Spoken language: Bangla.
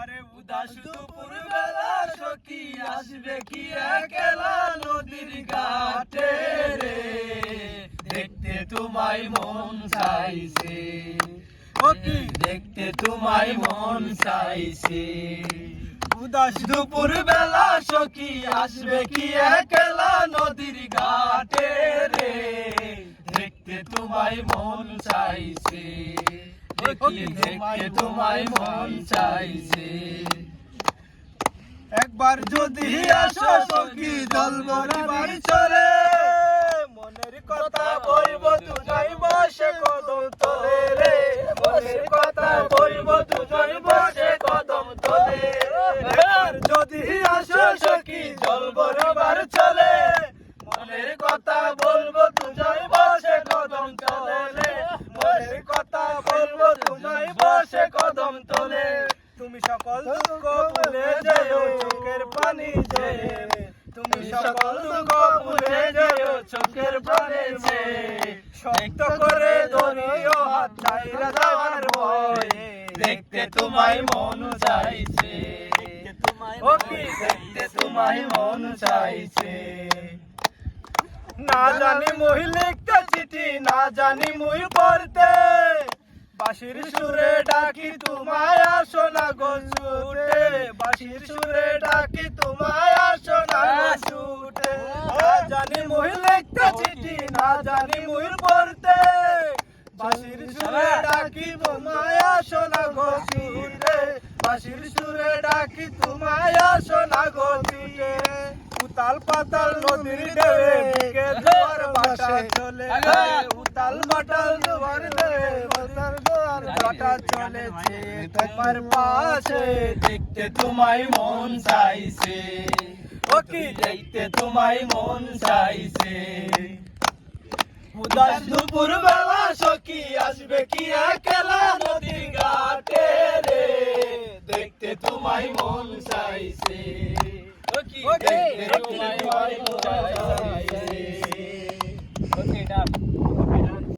আরে উদাস দুপুর বেলা সখী আসবে কি একলা নদীর ঘাটে রে, দেখতে তোমায় মন চাইছে, ও কি দেখতে তোমায় মন চাইছে। উদাস দুপুর বেলা সখী আসবে কি একলা নদীর ঘাটে রে, দেখতে তোমায় মন চাইছে, দেখতে তোমায় মন চাইছে। একবার যদি আসো সখী জল ভরিবার চলে, মনের কথা বলব দুজয় বসে কদম তলে রে, মনের কথা বলব দুজয় বসে কদম তলে। একবার যদি আসো সখী জল ভরিবার চলে, মনের কথা বলব দুজয় বসে কদম তলে রে, মনের কথা বলব দুজয় বসে কদম তলে। তুমি সকল দুঃখ ভুলে যেও চোখের পানি ঝরে, তুমি সকল দুঃখ ভুলে যেও চোখের পানি ঝরে। শক্ত করে ধরিও হাত ছাইরা যাওয়ার ভয়ে, দেখতে তোমায় মন চাইছে, ও কি দেখতে তোমায় মন চাইছে। না জানি মুই লিখতে চিঠি, না জানি মুই পড়তে, বাঁশির সুরে ডাকি তোমায় আসো না গো ছুটে, বাঁশির সুরে ডাকি তোমায় আসো না গো ছুটে। না জানি মুই লিখতে চিঠি, না জানি মুই পড়তে, বাঁশির সুরে ডাকি তোমায় আসো না গো ছুটে, বাঁশির সুরে ডাকি তোমায় আসো না গো ছুটে। উতাল পাতাল নদীর ঢেউয়ে ভেগে জোয়ার ভাটা চলে, উতাল পাতাল জোয়ার ঢেউয়ে ভাটা চলেছে তোমার পাশে, দেখতে তোমায় মন চাইছে, ও কি দেখতে তোমায় মন চাইছে। উদাস দুপুর বেলা সখী আসবে কি একলা নদীর ঘাটে রে, দেখতে তোমায় মন চাইছে, ও কি দেখতে তোমায় মন চাইছে।